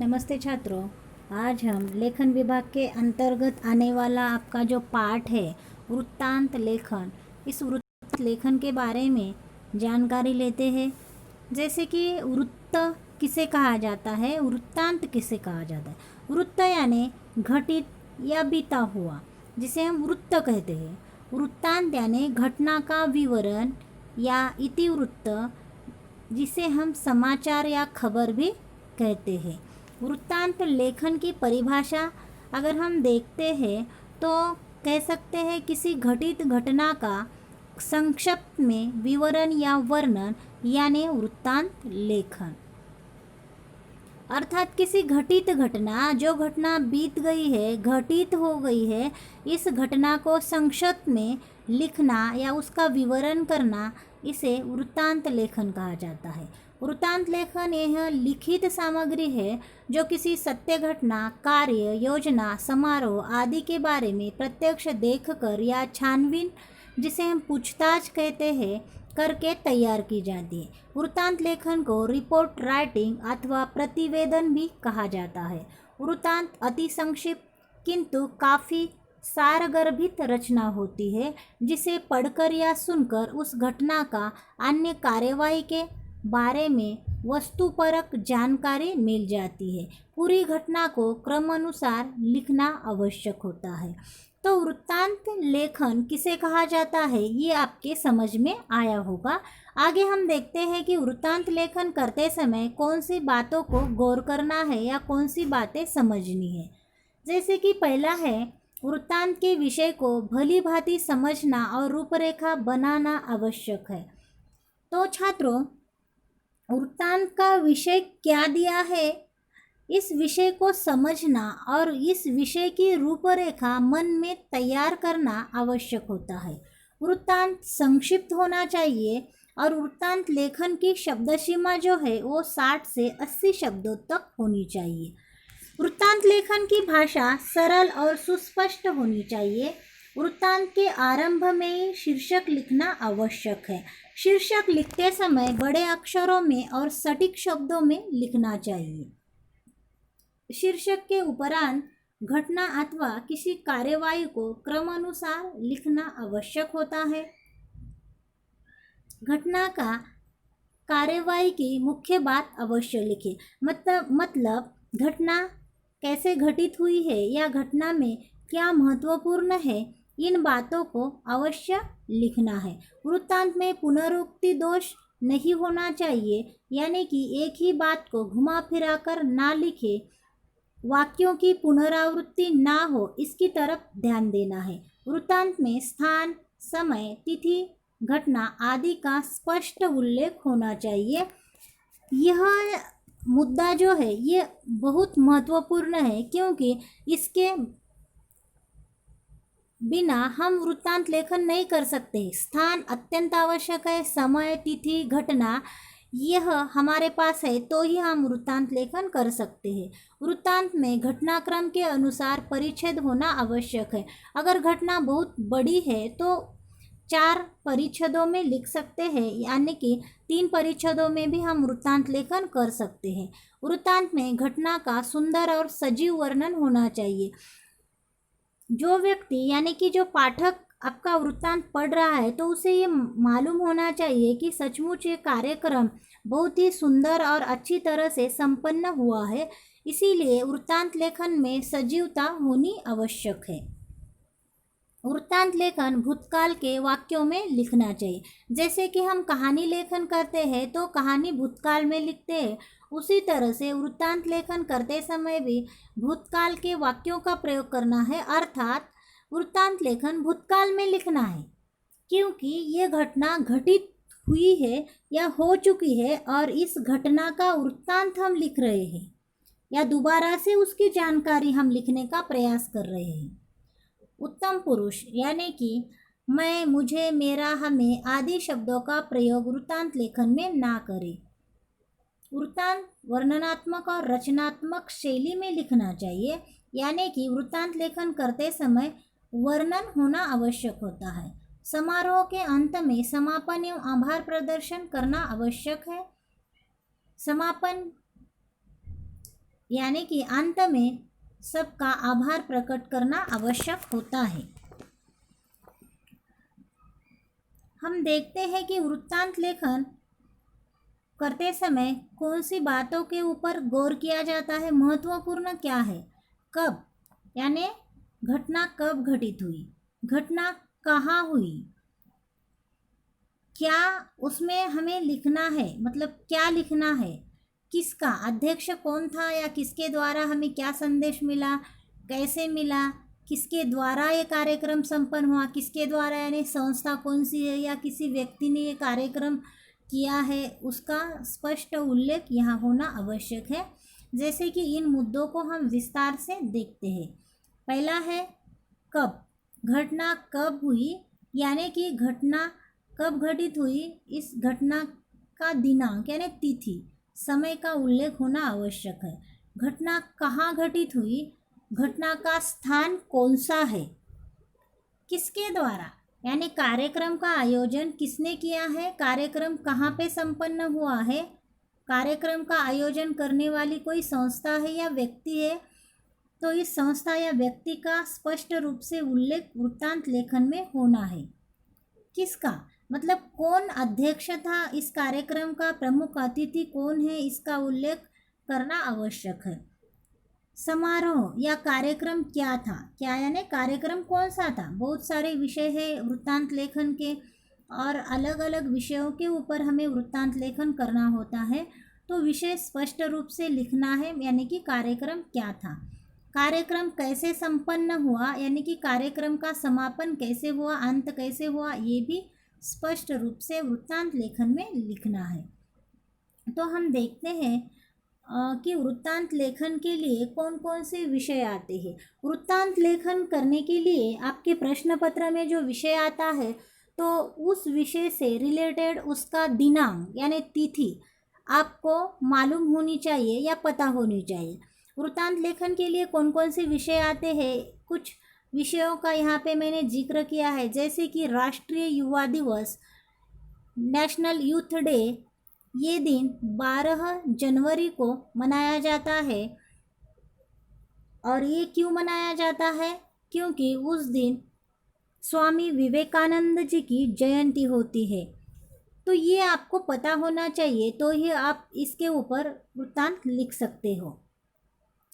नमस्ते छात्रों। आज हम लेखन विभाग के अंतर्गत आने वाला आपका जो पाठ है वृत्तांत लेखन, इस वृत्तांत लेखन के बारे में जानकारी लेते हैं। जैसे कि वृत्त किसे कहा जाता है, वृत्तांत किसे कहा जाता है। वृत्त यानी घटित या बीता हुआ, जिसे हम वृत्त कहते हैं। वृत्तांत यानी घटना का विवरण या इतिवृत्त, जिसे हम समाचार या खबर भी कहते हैं। वृत्तांत लेखन की परिभाषा अगर हम देखते हैं तो कह सकते हैं किसी घटित घटना का संक्षिप्त में विवरण या वर्णन यानी वृत्तांत लेखन। अर्थात किसी घटित घटना, जो घटना बीत गई है, घटित हो गई है, इस घटना को संक्षिप्त में लिखना या उसका विवरण करना, इसे वृत्तांत लेखन कहा जाता है। वृत्तांत लेखन यह लिखित सामग्री है जो किसी सत्य घटना, कार्य, योजना, समारोह आदि के बारे में प्रत्यक्ष देखकर या छानबीन, जिसे हम पूछताछ कहते हैं, करके तैयार की जाती है। वृत्तांत लेखन को रिपोर्ट राइटिंग अथवा प्रतिवेदन भी कहा जाता है। वृत्तांत अति संक्षिप्त किंतु काफ़ी सारगर्भित रचना होती है, जिसे पढ़कर या सुनकर उस घटना का अन्य कार्यवाही के बारे में वस्तुपरक जानकारी मिल जाती है। पूरी घटना को क्रमानुसार लिखना आवश्यक होता है। तो वृत्तांत लेखन किसे कहा जाता है, ये आपके समझ में आया होगा। आगे हम देखते हैं कि वृत्तांत लेखन करते समय कौन सी बातों को गौर करना है या कौन सी बातें समझनी है। जैसे कि पहला है, वृत्तांत के विषय को भली भांति समझना और रूपरेखा बनाना आवश्यक है। तो छात्रों, वृत्तांत का विषय क्या दिया है, इस विषय को समझना और इस विषय की रूपरेखा मन में तैयार करना आवश्यक होता है। वृत्तांत संक्षिप्त होना चाहिए और वृत्तांत लेखन की शब्द सीमा जो है वो 60 से 80 शब्दों तक होनी चाहिए। वृत्तांत लेखन की भाषा सरल और सुस्पष्ट होनी चाहिए। वृत्तांत के आरंभ में ही शीर्षक लिखना आवश्यक है। शीर्षक लिखते समय बड़े अक्षरों में और सटीक शब्दों में लिखना चाहिए। शीर्षक के उपरांत घटना अथवा किसी कार्यवाही को क्रमानुसार लिखना आवश्यक होता है। घटना का कार्यवाही की मुख्य बात अवश्य लिखें। मतलब घटना कैसे घटित हुई है या घटना में क्या महत्वपूर्ण है, इन बातों को अवश्य लिखना है। वृत्तांत में पुनरुक्ति दोष नहीं होना चाहिए, यानी कि एक ही बात को घुमा फिरा कर ना लिखे, वाक्यों की पुनरावृत्ति ना हो, इसकी तरफ ध्यान देना है। वृत्तांत में स्थान, समय, तिथि, घटना आदि का स्पष्ट उल्लेख होना चाहिए। यह मुद्दा जो है ये बहुत महत्वपूर्ण है, क्योंकि इसके बिना हम वृत्तांत लेखन नहीं कर सकते। स्थान अत्यंत आवश्यक है, समय, तिथि, घटना यह हमारे पास है तो ही हम वृत्तांत लेखन कर सकते हैं। वृत्तांत में घटनाक्रम के अनुसार परिच्छेद होना आवश्यक है। अगर घटना बहुत बड़ी है तो 4 परिच्छेदों में लिख सकते हैं, यानी कि 3 परिच्छेदों में भी हम वृत्तांत लेखन कर सकते हैं। वृत्तांत में घटना का सुंदर और सजीव वर्णन होना चाहिए। जो व्यक्ति यानी कि जो पाठक आपका वृत्तांत पढ़ रहा है तो उसे ये मालूम होना चाहिए कि सचमुच ये कार्यक्रम बहुत ही सुंदर और अच्छी तरह से संपन्न हुआ है। इसीलिए वृत्तांत लेखन में सजीवता होनी आवश्यक है। वृत्तांत लेखन भूतकाल के वाक्यों में लिखना चाहिए। जैसे कि हम कहानी लेखन करते हैं तो कहानी भूतकाल में लिखते हैं, उसी तरह से वृत्तांत लेखन करते समय भी भूतकाल के वाक्यों का प्रयोग करना है। अर्थात वृत्तांत लेखन भूतकाल में लिखना है, क्योंकि ये घटना घटित हुई है या हो चुकी है और इस घटना का वृत्तांत हम लिख रहे हैं या दोबारा से उसकी जानकारी हम लिखने का प्रयास कर रहे हैं। उत्तम पुरुष यानी कि मैं, मुझे, मेरा, हमें आदि शब्दों का प्रयोग वृत्तांत लेखन में ना करें। वृत्तांत वर्णनात्मक और रचनात्मक शैली में लिखना चाहिए, यानी कि वृत्तांत लेखन करते समय वर्णन होना आवश्यक होता है। समारोह के अंत में समापन एवं आभार प्रदर्शन करना आवश्यक है। समापन यानी कि अंत में सबका आभार प्रकट करना आवश्यक होता है। हम देखते हैं कि वृत्तांत लेखन करते समय कौन सी बातों के ऊपर गौर किया जाता है, महत्वपूर्ण क्या है। कब, यानी घटना कब घटित हुई, घटना कहाँ हुई, क्या उसमें हमें लिखना है, मतलब क्या लिखना है, किसका, अध्यक्ष कौन था या किसके द्वारा हमें क्या संदेश मिला, कैसे मिला, किसके द्वारा ये कार्यक्रम संपन्न हुआ, किसके द्वारा, यानी संस्था कौन सी है या किसी व्यक्ति ने ये कार्यक्रम किया है, उसका स्पष्ट उल्लेख यहाँ होना आवश्यक है। जैसे कि इन मुद्दों को हम विस्तार से देखते हैं। पहला है कब, घटना कब हुई, यानी कि घटना कब घटित हुई, इस घटना का दिनांक यानी तिथि, समय का उल्लेख होना आवश्यक है। घटना कहाँ घटित हुई, घटना का स्थान कौन सा है, किसके द्वारा, यानी कार्यक्रम का आयोजन किसने किया है, कार्यक्रम कहाँ पे संपन्न हुआ है, कार्यक्रम का आयोजन करने वाली कोई संस्था है या व्यक्ति है, तो इस संस्था या व्यक्ति का स्पष्ट रूप से उल्लेख वृत्तांत लेखन में होना है। किसका, मतलब कौन अध्यक्ष था इस कार्यक्रम का, प्रमुख अतिथि कौन है, इसका उल्लेख करना आवश्यक है। समारोह या कार्यक्रम क्या था, क्या यानी कार्यक्रम कौन सा था, बहुत सारे विषय है वृत्तांत लेखन के और अलग अलग विषयों के ऊपर हमें वृत्तांत लेखन करना होता है, तो विषय स्पष्ट रूप से लिखना है, यानी कि कार्यक्रम क्या था। कार्यक्रम कैसे संपन्न हुआ, यानी कि कार्यक्रम का समापन कैसे हुआ, अंत कैसे हुआ, ये भी स्पष्ट रूप से वृत्तांत लेखन में लिखना है। तो हम देखते हैं कि वृत्तांत लेखन के लिए कौन कौन से विषय आते हैं। वृत्तांत लेखन करने के लिए आपके प्रश्न पत्र में जो विषय आता है, तो उस विषय से रिलेटेड उसका दिनांक यानी तिथि आपको मालूम होनी चाहिए या पता होनी चाहिए। वृत्तांत लेखन के लिए कौन कौन से विषय आते हैं, कुछ विषयों का यहाँ पे मैंने जिक्र किया है, जैसे कि राष्ट्रीय युवा दिवस, नेशनल यूथ डे, ये दिन 12 जनवरी को मनाया जाता है। और ये क्यों मनाया जाता है, क्योंकि उस दिन स्वामी विवेकानंद जी की जयंती होती है। तो ये आपको पता होना चाहिए, तो ये आप इसके ऊपर वृत्तांत लिख सकते हो।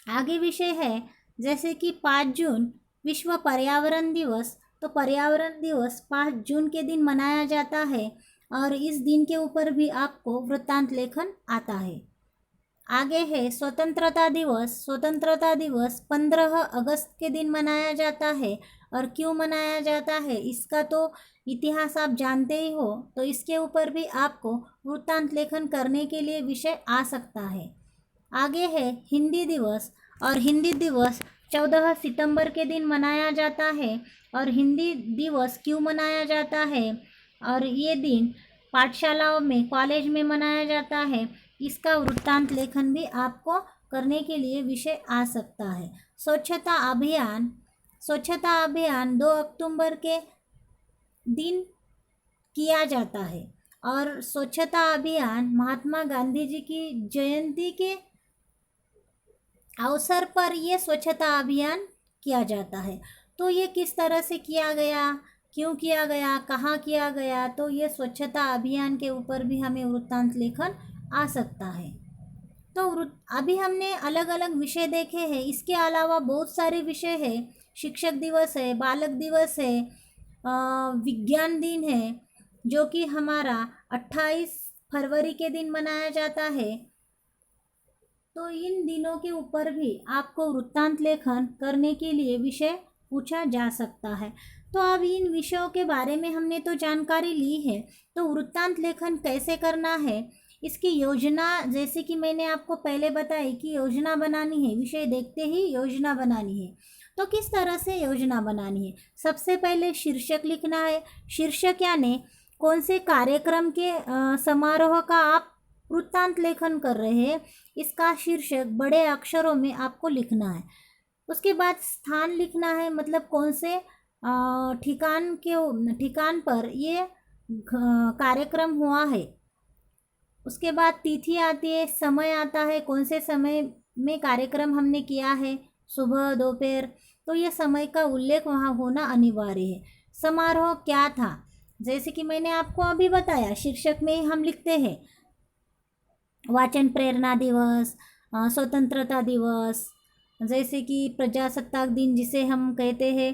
आगे विषय है जैसे कि 5 जून विश्व पर्यावरण दिवस, तो पर्यावरण दिवस 5 जून के दिन मनाया जाता है और इस दिन के ऊपर भी आपको वृत्तांत लेखन आता है। आगे है स्वतंत्रता दिवस, स्वतंत्रता दिवस 15 अगस्त के दिन मनाया जाता है और क्यों मनाया जाता है इसका तो इतिहास आप जानते ही हो, तो इसके ऊपर भी आपको वृत्तांत लेखन करने के लिए विषय आ सकता है। आगे है हिंदी दिवस, और हिंदी दिवस 14 सितंबर के दिन मनाया जाता है और हिंदी दिवस क्यों मनाया जाता है और ये दिन पाठशालाओं में, कॉलेज में मनाया जाता है, इसका वृत्तांत लेखन भी आपको करने के लिए विषय आ सकता है। स्वच्छता अभियान, स्वच्छता अभियान 2 अक्टूबर के दिन किया जाता है और स्वच्छता अभियान महात्मा गांधी जी की जयंती के अवसर पर ये स्वच्छता अभियान किया जाता है। तो ये किस तरह से किया गया, क्यों किया गया, कहाँ किया गया, तो ये स्वच्छता अभियान के ऊपर भी हमें वृत्तांत लेखन आ सकता है। तो अभी हमने अलग अलग विषय देखे हैं, इसके अलावा बहुत सारे विषय है, शिक्षक दिवस है, बालक दिवस है, विज्ञान दिन है जो कि हमारा 28 फरवरी के दिन मनाया जाता है। तो इन दिनों के ऊपर भी आपको वृत्तांत लेखन करने के लिए विषय पूछा जा सकता है। तो अब इन विषयों के बारे में हमने तो जानकारी ली है, तो वृत्तांत लेखन कैसे करना है, इसकी योजना, जैसे कि मैंने आपको पहले बताई कि योजना बनानी है, विषय देखते ही योजना बनानी है। तो किस तरह से योजना बनानी है, सबसे पहले शीर्षक लिखना है। शीर्षक यानी कौन से कार्यक्रम के समारोह का आप वृत्तांत लेखन कर रहे हैं, इसका शीर्षक बड़े अक्षरों में आपको लिखना है। उसके बाद स्थान लिखना है, मतलब कौन से ठिकान पर ये कार्यक्रम हुआ है। उसके बाद तिथि आती है, समय आता है, कौन से समय में कार्यक्रम हमने किया है, सुबह दोपहर, तो ये समय का उल्लेख वहाँ होना अनिवार्य है। समारोह क्या था, जैसे कि मैंने आपको अभी बताया, शीर्षक में ही हम लिखते हैं वाचन प्रेरणा दिवस, स्वतंत्रता दिवस, जैसे कि प्रजासत्ताक दिन जिसे हम कहते हैं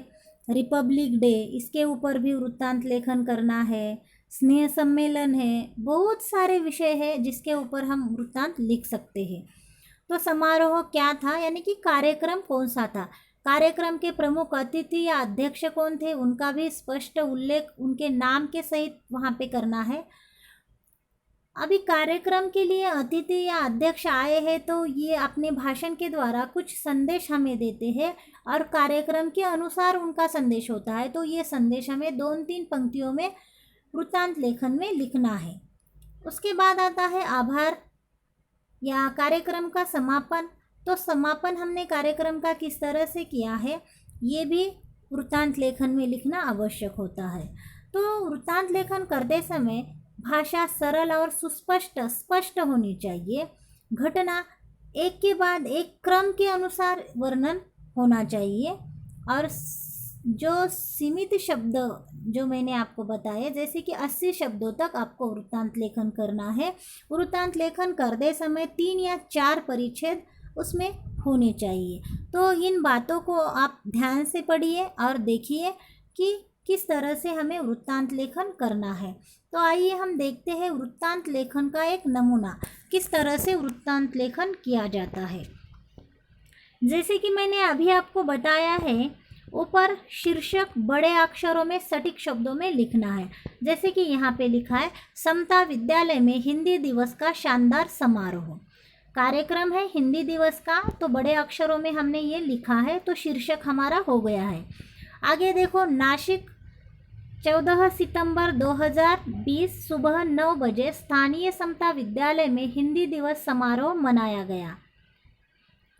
रिपब्लिक डे, इसके ऊपर भी वृत्तांत लेखन करना है। स्नेह सम्मेलन है, बहुत सारे विषय है जिसके ऊपर हम वृत्तांत लिख सकते हैं। तो समारोह क्या था, यानी कि कार्यक्रम कौन सा था, कार्यक्रम के प्रमुख अतिथि या अध्यक्ष कौन थे, उनका भी स्पष्ट उल्लेख उनके नाम के सहित वहाँ पे करना है। अभी कार्यक्रम के लिए अतिथि या अध्यक्ष आए हैं तो ये अपने भाषण के द्वारा कुछ संदेश हमें देते हैं और कार्यक्रम के अनुसार उनका संदेश होता है। तो ये संदेश हमें 2-3 पंक्तियों में वृत्तांत लेखन में लिखना है। उसके बाद आता है आभार या कार्यक्रम का समापन। तो समापन हमने कार्यक्रम का किस तरह से किया है, ये भी वृत्तांत लेखन में लिखना आवश्यक होता है। तो वृत्तांत लेखन करते समय भाषा सरल और सुस्पष्ट स्पष्ट होनी चाहिए। घटना एक के बाद एक क्रम के अनुसार वर्णन होना चाहिए और जो सीमित शब्द जो मैंने आपको बताया, जैसे कि 80 शब्दों तक आपको वृत्तांत लेखन करना है। वृत्तांत लेखन करते समय 3 या 4 परिच्छेद उसमें होने चाहिए। तो इन बातों को आप ध्यान से पढ़िए और देखिए कि किस तरह से हमें वृत्तांत लेखन करना है। तो आइए हम देखते हैं वृत्तांत लेखन का एक नमूना, किस तरह से वृत्तांत लेखन किया जाता है। जैसे कि मैंने अभी आपको बताया है, ऊपर शीर्षक बड़े अक्षरों में सटीक शब्दों में लिखना है। जैसे कि यहाँ पे लिखा है समता विद्यालय में हिंदी दिवस का शानदार समारोह। कार्यक्रम है हिंदी दिवस का, तो बड़े अक्षरों में हमने ये लिखा है, तो शीर्षक हमारा हो गया है। आगे देखो, नासिक 14 सितंबर 2020 सुबह 9 बजे स्थानीय समता विद्यालय में हिंदी दिवस समारोह मनाया गया।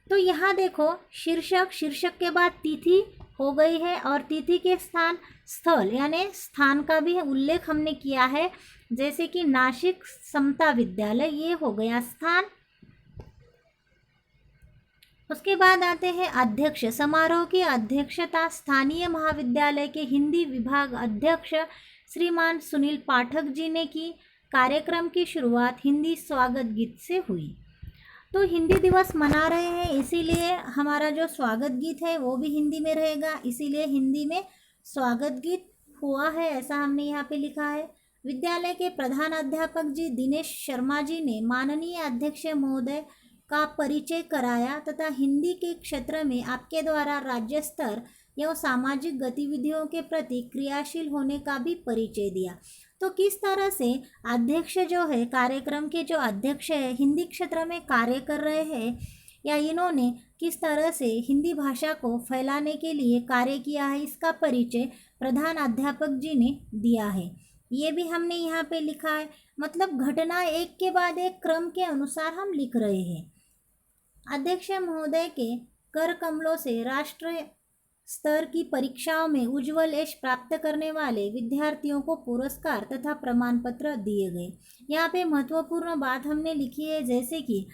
तो यहाँ देखो शीर्षक के बाद तिथि हो गई है और तिथि के स्थान स्थल यानी स्थान का भी उल्लेख हमने किया है। जैसे कि नासिक समता विद्यालय, ये हो गया स्थान। उसके बाद आते हैं अध्यक्ष। समारोह की अध्यक्षता स्थानीय महाविद्यालय के हिंदी विभाग अध्यक्ष श्रीमान सुनील पाठक जी ने की। कार्यक्रम की शुरुआत हिंदी स्वागत गीत से हुई। तो हिंदी दिवस मना रहे हैं, इसीलिए हमारा जो स्वागत गीत है वो भी हिंदी में रहेगा, इसीलिए हिंदी में स्वागत गीत हुआ है, ऐसा हमने यहाँ पे लिखा है। विद्यालय के प्रधान अध्यापक जी दिनेश शर्मा जी ने माननीय अध्यक्ष महोदय का परिचय कराया तथा हिंदी के क्षेत्र में आपके द्वारा राज्य स्तर एवं सामाजिक गतिविधियों के प्रति क्रियाशील होने का भी परिचय दिया। तो किस तरह से अध्यक्ष जो है, कार्यक्रम के जो अध्यक्ष है, हिंदी क्षेत्र में कार्य कर रहे हैं या इन्होंने किस तरह से हिंदी भाषा को फैलाने के लिए कार्य किया है, इसका परिचय प्रधान अध्यापक जी ने दिया है। ये भी हमने यहाँ पे लिखा है। मतलब घटना एक के बाद एक क्रम के अनुसार हम लिख रहे हैं। अध्यक्ष महोदय के कर कमलों से राष्ट्रीय स्तर की परीक्षाओं में उज्ज्वल यश प्राप्त करने वाले विद्यार्थियों को पुरस्कार तथा प्रमाण पत्र दिए गए। यहाँ पे महत्वपूर्ण बात हमने लिखी है, जैसे कि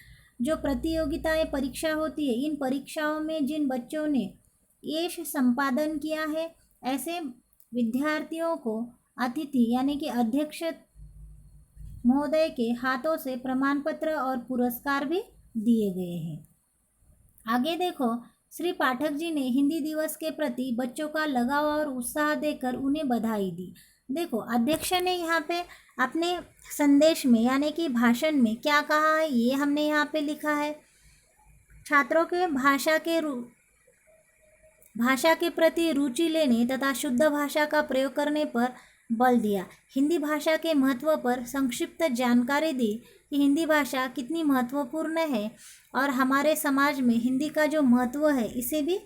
जो प्रतियोगिताएं परीक्षा होती है, इन परीक्षाओं में जिन बच्चों ने यश संपादन किया है, ऐसे विद्यार्थियों को अतिथि यानी कि अध्यक्ष महोदय के हाथों से प्रमाण पत्र और पुरस्कार भी दिए गए हैं। आगे देखो, श्री पाठक जी ने हिंदी दिवस के प्रति बच्चों का लगाव और उत्साह देकर उन्हें बधाई दी। देखो, अध्यक्ष ने यहाँ पे अपने संदेश में यानी कि भाषण में क्या कहा है, ये हमने यहाँ पे लिखा है। छात्रों के भाषा के प्रति रुचि लेने तथा शुद्ध भाषा का प्रयोग करने पर बल दिया। हिंदी भाषा के महत्व पर संक्षिप्त जानकारी दी कि हिंदी भाषा कितनी महत्वपूर्ण है और हमारे समाज में हिंदी का जो महत्व है, इसे भी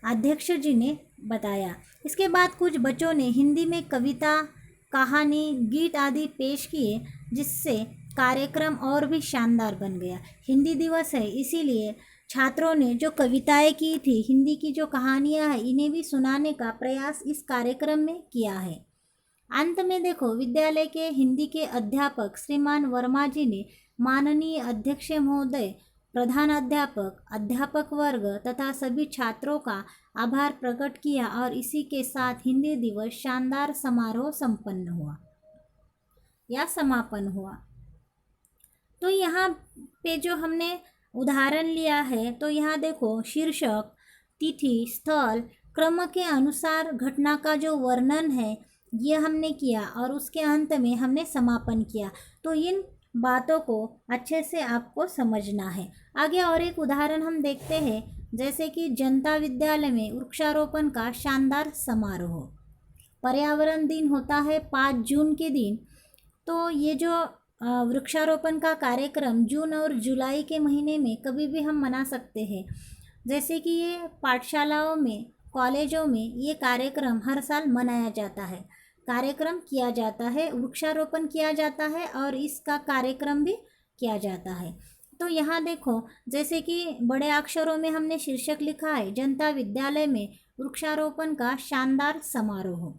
अध्यक्ष जी ने बताया। इसके बाद कुछ बच्चों ने हिंदी में कविता, कहानी, गीत आदि पेश किए, जिससे कार्यक्रम और भी शानदार बन गया। हिंदी दिवस है, इसीलिए छात्रों ने जो कविताएं की थी, हिंदी की जो कहानियाँ हैं, इन्हें भी सुनाने का प्रयास इस कार्यक्रम में किया है। अंत में देखो, विद्यालय के हिंदी के अध्यापक श्रीमान वर्मा जी ने माननीय अध्यक्ष महोदय प्रधान अध्यापक, अध्यापक वर्ग तथा सभी छात्रों का आभार प्रकट किया और इसी के साथ हिंदी दिवस शानदार समारोह संपन्न हुआ या समापन हुआ। तो यहाँ पे जो हमने उदाहरण लिया है, तो यहाँ देखो शीर्षक, तिथि, स्थल, क्रम के अनुसार घटना का जो वर्णन है ये हमने किया और उसके अंत में हमने समापन किया। तो इन बातों को अच्छे से आपको समझना है। आगे और एक उदाहरण हम देखते हैं, जैसे कि जनता विद्यालय में वृक्षारोपण का शानदार समारोह। पर्यावरण दिन होता है 5 जून के दिन। तो ये जो वृक्षारोपण का कार्यक्रम जून और जुलाई के महीने में कभी भी हम मना सकते हैं। जैसे कि ये पाठशालाओं में, कॉलेजों में ये कार्यक्रम हर साल मनाया जाता है, कार्यक्रम किया जाता है, वृक्षारोपण किया जाता है और इसका कार्यक्रम भी किया जाता है। तो यहाँ देखो, जैसे कि बड़े अक्षरों में हमने शीर्षक लिखा है, जनता विद्यालय में वृक्षारोपण का शानदार समारोह।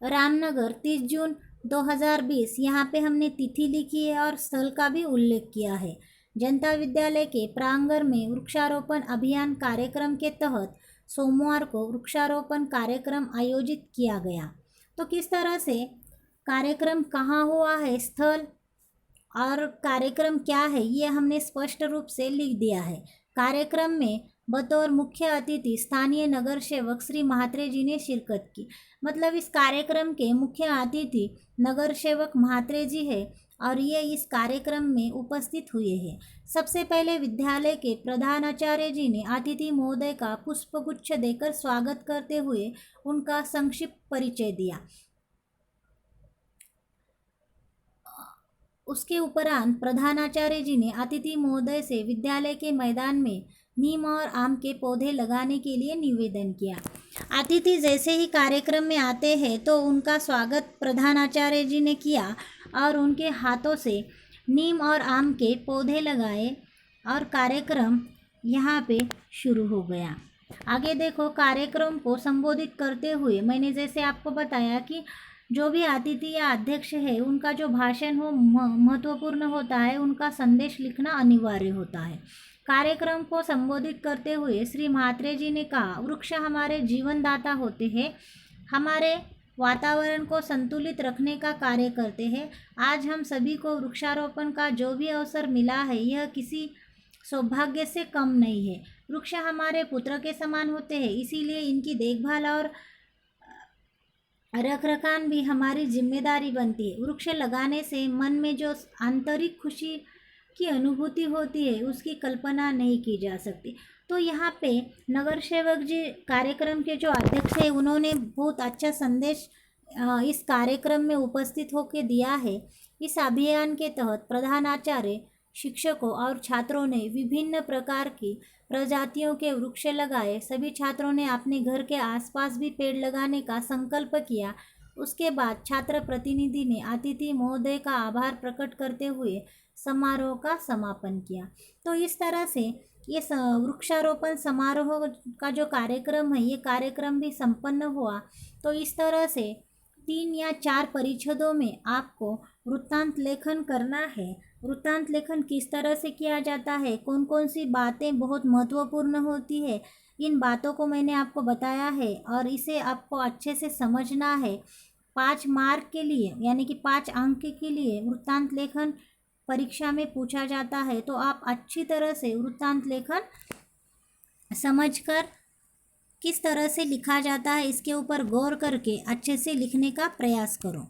रामनगर 30 जून 2020, यहाँ पे हमने तिथि लिखी है और स्थल का भी उल्लेख किया है। जनता विद्यालय के प्रांगण में वृक्षारोपण अभियान कार्यक्रम के तहत सोमवार को वृक्षारोपण कार्यक्रम आयोजित किया गया। तो किस तरह से कार्यक्रम कहाँ हुआ है, स्थल और कार्यक्रम क्या है, ये हमने स्पष्ट रूप से लिख दिया है। कार्यक्रम में बतौर मुख्य अतिथि स्थानीय नगर सेवक श्री महात्रे जी ने शिरकत की। मतलब इस कार्यक्रम के मुख्य अतिथि नगर सेवक महात्रे जी है और ये इस कार्यक्रम में उपस्थित हुए हैं। सबसे पहले विद्यालय के प्रधानाचार्य जी ने अतिथि महोदय का पुष्पगुच्छ देकर स्वागत करते हुए उनका संक्षिप्त परिचय दिया। उसके उपरांत प्रधानाचार्य जी ने अतिथि महोदय से विद्यालय के मैदान में नीम और आम के पौधे लगाने के लिए निवेदन किया। अतिथि जैसे ही कार्यक्रम में आते हैं तो उनका स्वागत प्रधानाचार्य जी ने किया और उनके हाथों से नीम और आम के पौधे लगाए और कार्यक्रम यहाँ पे शुरू हो गया। आगे देखो, कार्यक्रम को संबोधित करते हुए मैंने जैसे आपको बताया कि जो भी अतिथि या अध्यक्ष है उनका जो भाषण हो महत्वपूर्ण होता है, उनका संदेश लिखना अनिवार्य होता है। कार्यक्रम को संबोधित करते हुए श्री महात्रे जी ने कहा, वृक्ष हमारे जीवनदाता होते हैं, हमारे वातावरण को संतुलित रखने का कार्य करते हैं। आज हम सभी को वृक्षारोपण का जो भी अवसर मिला है यह किसी सौभाग्य से कम नहीं है। वृक्ष हमारे पुत्र के समान होते हैं, इसीलिए इनकी देखभाल और रखरखाव भी हमारी जिम्मेदारी बनती है। वृक्ष लगाने से मन में जो आंतरिक खुशी की अनुभूति होती है उसकी कल्पना नहीं की जा सकती। तो यहाँ पे नगर सेवक जी कार्यक्रम के जो अध्यक्ष है उन्होंने बहुत अच्छा संदेश इस कार्यक्रम में उपस्थित होकर दिया है। इस अभियान के तहत प्रधानाचार्य, शिक्षकों और छात्रों ने विभिन्न प्रकार की प्रजातियों के वृक्ष लगाए। सभी छात्रों ने अपने घर के आसपास भी पेड़ लगाने का संकल्प किया। उसके बाद छात्र प्रतिनिधि ने अतिथि महोदय का आभार प्रकट करते हुए समारोह का समापन किया। तो इस तरह से ये वृक्षारोपण समारोह का जो कार्यक्रम है ये कार्यक्रम भी संपन्न हुआ। तो इस तरह से 3 या 4 परिच्छेदों में आपको वृत्तांत लेखन करना है। वृत्तांत लेखन किस तरह से किया जाता है, कौन कौन सी बातें बहुत महत्वपूर्ण होती है, इन बातों को मैंने आपको बताया है और इसे आपको अच्छे से समझना है। 5 मार्क के लिए यानी कि 5 अंक के लिए वृत्तांत लेखन परीक्षा में पूछा जाता है। तो आप अच्छी तरह से वृत्तांत लेखन समझकर किस तरह से लिखा जाता है इसके ऊपर गौर करके अच्छे से लिखने का प्रयास करो।